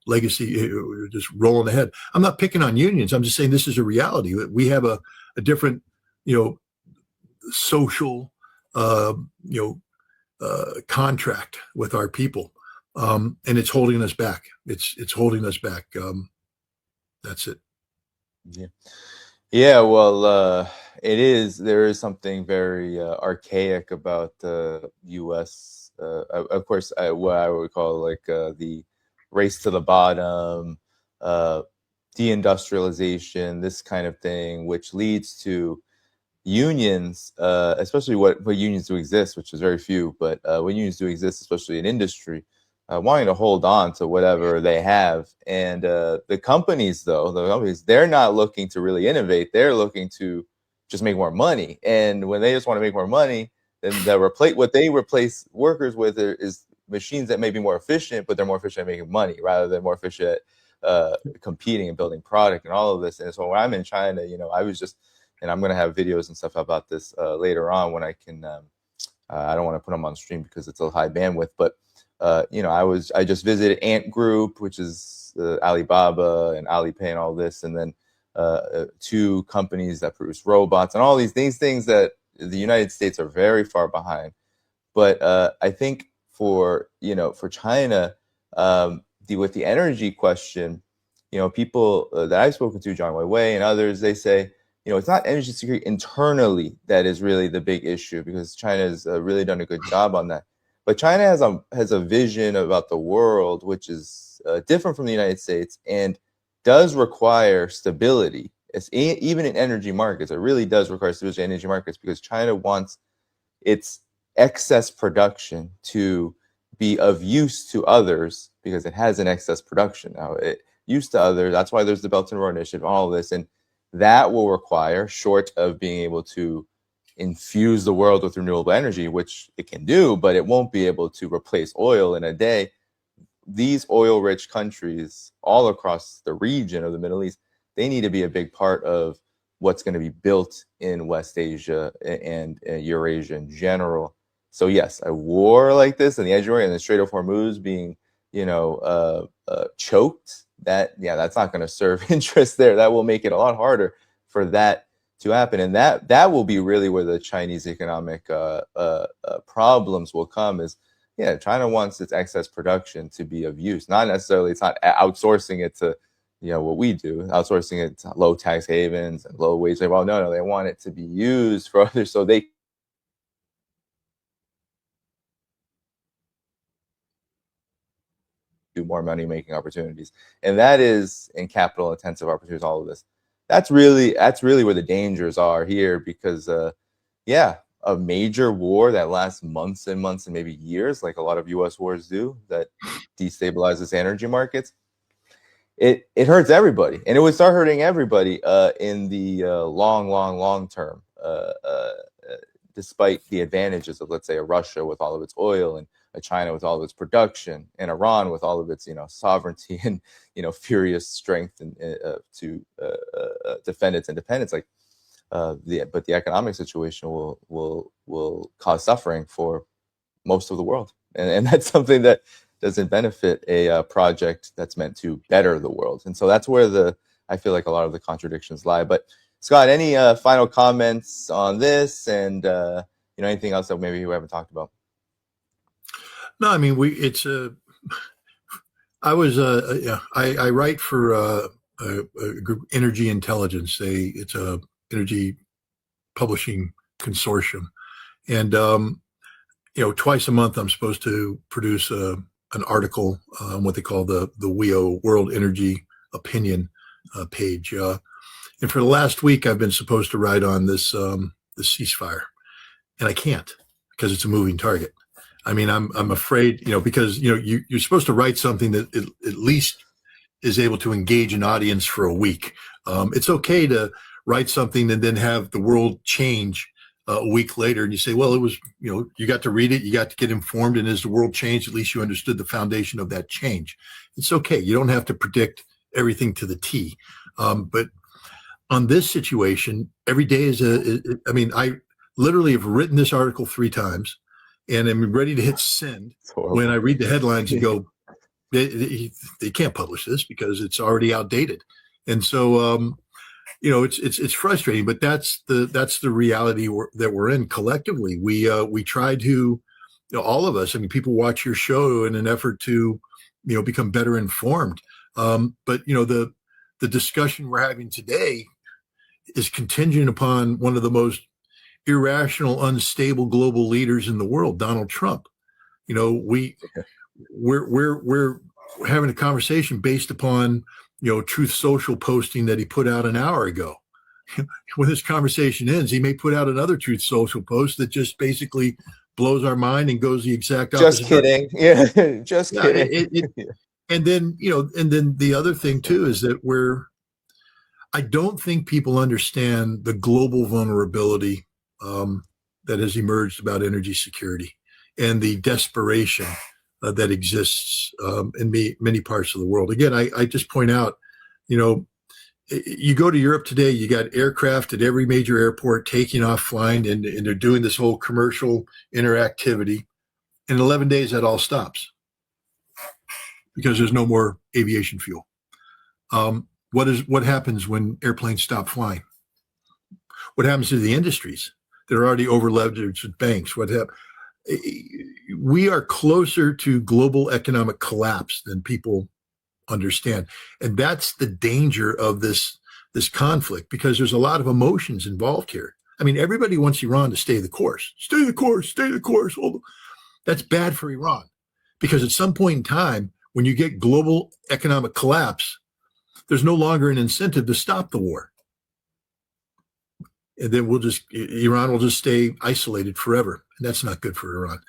legacy, just rolling ahead. I'm not picking on unions. I'm just saying this is a reality. We have a different, social, contract with our people. And it's holding us back. It's holding us back. That's it. Yeah. Yeah. Well, there is something very archaic about the U.S. Of course, what I would call like the race to the bottom, deindustrialization, this kind of thing, which leads to unions, especially what unions do exist, which is very few, but when unions do exist, especially in industry, wanting to hold on to whatever they have. And the companies, they're not looking to really innovate. They're looking to just make more money. And when they just want to make more money, then what they replace workers with is machines that may be more efficient, but they're more efficient at making money rather than more efficient at competing and building product and all of this. And so when I'm in China, I was just, and I'm going to have videos and stuff about this later on when I can. I don't want to put them on stream because it's a high bandwidth, but I just visited Ant Group, which is Alibaba and Alipay and all this, and then two companies that produce robots and all these things that the United States are very far behind. But I think for China, with the energy question, people that I've spoken to, John Weiwei and others, they say, it's not energy security internally that is really the big issue, because China has really done a good job on that. But China has a vision about the world which is different from the United States and does require stability. Even in energy markets, it really does require stability in energy markets, because China wants its excess production to be of use to others, because it has an excess production now. It used to others. That's why there's the Belt and Road Initiative, all of this, and that will require, short of being able to infuse the world with renewable energy, which it can do, but it won't be able to replace oil in a day. These oil-rich countries all across the region of the Middle East, they need to be a big part of what's going to be built in West Asia and Eurasia in general. So yes, a war like this in the edge and the Strait of Hormuz being, choked, that's not going to serve interest there. That will make it a lot harder for that to happen, and that will be really where the Chinese economic problems will come. Is China wants its excess production to be of use, not necessarily. It's not outsourcing it to what we do, outsourcing it to low tax havens and low wage labor. No, they want it to be used for others, so they do more money making opportunities, and that is in capital intensive opportunities. All of this, that's really where the dangers are here, because yeah, a major war that lasts months and months and maybe years, like a lot of U.S. wars do, that destabilizes energy markets, it hurts everybody, and it would start hurting everybody in the long term. Despite the advantages of, let's say, a Russia with all of its oil, and a China with all of its production, and Iran with all of its sovereignty and furious strength and to defend its independence, like but the economic situation will cause suffering for most of the world, and that's something that doesn't benefit a project that's meant to better the world. And so that's where I feel like a lot of the contradictions lie. But Scott, any final comments on this, and anything else that maybe we haven't talked about? No, I mean, I write for a group, Energy Intelligence. It's a energy publishing consortium, and twice a month I'm supposed to produce an article on what they call the WEO, World Energy Opinion page. And for the last week, I've been supposed to write on this the ceasefire, and I can't, because it's a moving target. I mean, I'm afraid, because you're supposed to write something that at least is able to engage an audience for a week. It's okay to write something and then have the world change a week later, and you say, well, it was, you got to read it, you got to get informed, and as the world changed, at least you understood the foundation of that change. It's okay. You don't have to predict everything to the T. But on this situation, every day I literally have written this article 3 times, and I'm ready to hit send when I read the headlines and go, they can't publish this because it's already outdated. And so, it's frustrating, but that's the reality that we're in collectively. We try to, all of us, I mean, people watch your show in an effort to, become better informed. But the discussion we're having today is contingent upon one of the most irrational, unstable global leaders in the world, Donald Trump. We're having a conversation based upon, Truth Social posting that he put out an hour ago. When this conversation ends, he may put out another Truth Social post that just basically blows our mind and goes the exact opposite. Just kidding. Yeah, just kidding. And then, the other thing too is that I don't think people understand the global vulnerability that has emerged about energy security and the desperation that exists in many parts of the world. Again, I just point out, you go to Europe today, you got aircraft at every major airport taking off, flying, and they're doing this whole commercial interactivity. In 11 days, that all stops because there's no more aviation fuel. What happens when airplanes stop flying? What happens to the industries that are already over-leveraged with banks? We are closer to global economic collapse than people understand. And that's the danger of this conflict, because there's a lot of emotions involved here. I mean, everybody wants Iran to stay the course. Stay the course, stay the course. Well, that's bad for Iran, because at some point in time, when you get global economic collapse, there's no longer an incentive to stop the war. And then Iran will just stay isolated forever. And that's not good for Iran.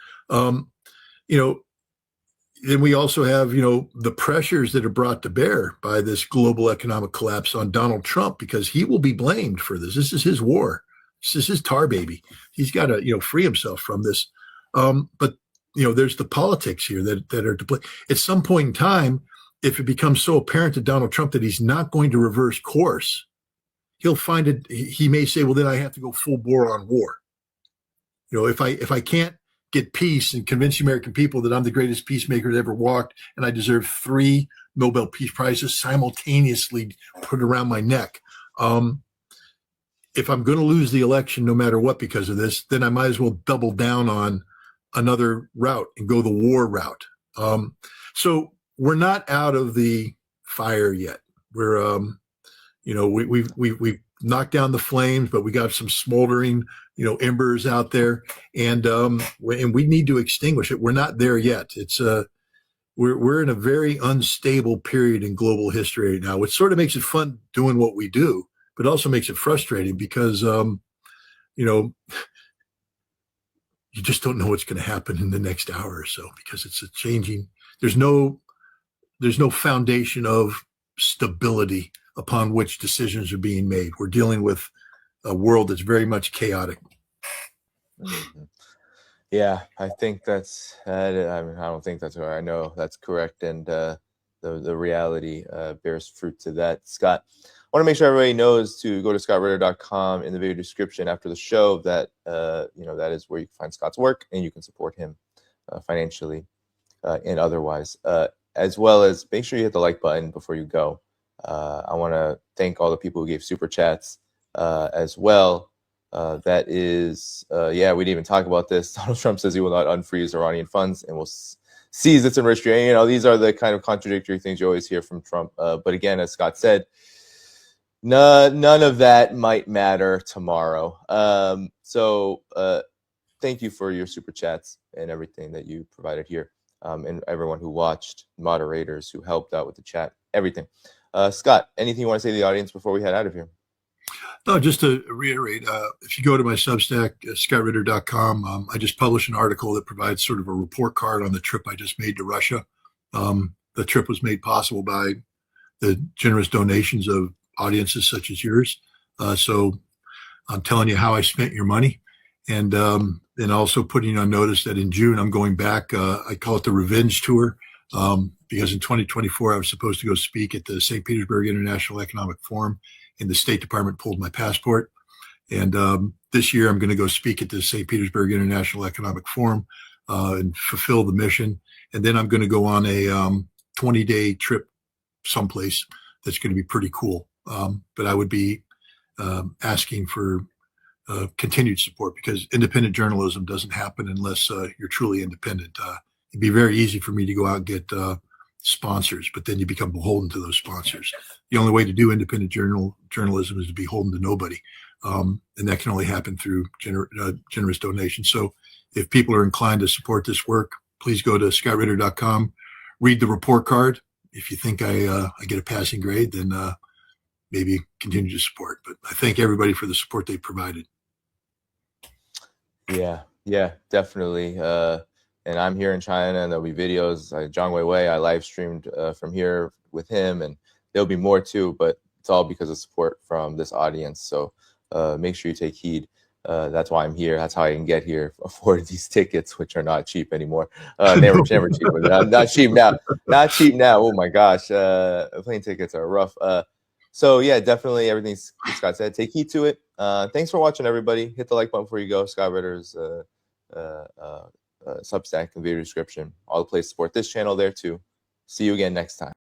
Then we also have, the pressures that are brought to bear by this global economic collapse on Donald Trump, because he will be blamed for this. This is his war. This is his tar baby. He's got to, free himself from this. But there's the politics here that are to play. At some point in time, if it becomes so apparent to Donald Trump that he's not going to reverse course, he'll find it. He may say, well, then I have to go full bore on war. If I can't get peace and convince the American people that I'm the greatest peacemaker that ever walked, and I deserve 3 Nobel Peace Prizes simultaneously put around my neck. If I'm going to lose the election, no matter what, because of this, then I might as well double down on another route and go the war route. So we're not out of the fire yet. We're, we've knocked down the flames, but we got some smoldering, embers out there, and we need to extinguish it. We're not there yet. It's we're in a very unstable period in global history right now, which sort of makes it fun doing what we do, but it also makes it frustrating because, you know, you just don't know what's going to happen in the next hour or so because it's a changing. There's no foundation of stability upon which decisions are being made. We're dealing with a world that's very much chaotic. Mm-hmm. Yeah, I think that's. I mean, I don't think that's right. I know that's correct, and the reality bears fruit to that. Scott, I want to make sure everybody knows to go to scottritter.com in the video description after the show. That that is where you can find Scott's work, and you can support him financially and otherwise, as well as make sure you hit the like button before you go. I want to thank all the people who gave super chats as well. That is, we didn't even talk about this. Donald Trump says he will not unfreeze Iranian funds and will seize its enriched uranium. These are the kind of contradictory things you always hear from Trump. But again, as Scott said, none of that might matter tomorrow. So thank you for your super chats and everything that you provided here, and everyone who watched, moderators who helped out with the chat, everything. Scott, anything you want to say to the audience before we head out of here? No, just to reiterate, if you go to my Substack, scottritter.com, I just published an article that provides sort of a report card on the trip I just made to Russia. The trip was made possible by the generous donations of audiences such as yours. So I'm telling you how I spent your money. And also putting you on notice that in June, I'm going back. I call it the revenge tour because in 2024, I was supposed to go speak at the St. Petersburg International Economic Forum. And the State Department pulled my passport. And this year, I'm going to go speak at the St. Petersburg International Economic Forum and fulfill the mission. And then I'm going to go on a 20-day trip someplace that's going to be pretty cool. But I would be asking for continued support because independent journalism doesn't happen unless you're truly independent. It'd be very easy for me to go out and get sponsors, but then you become beholden to those sponsors. The only way to do independent journalism is to be beholden to nobody. And that can only happen through generous donations. So if people are inclined to support this work, please go to scottritter.com, read the report card. If you think I get a passing grade, then maybe continue to support. But I thank everybody for the support they provided. Yeah, definitely. And I'm here in China, and there'll be videos. Zhang Weiwei, I live streamed from here with him, and there'll be more too. But it's all because of support from this audience. So make sure you take heed. That's why I'm here. That's how I can get here, afford these tickets, which are not cheap anymore. Never cheap. But not cheap now. Not cheap now. Oh my gosh, plane tickets are rough. So yeah, definitely everything Scott said. Take heed to it. Thanks for watching, everybody. Hit the like button before you go. Scott Ritter's Substack and video description. All the places to support this channel there too. See you again next time.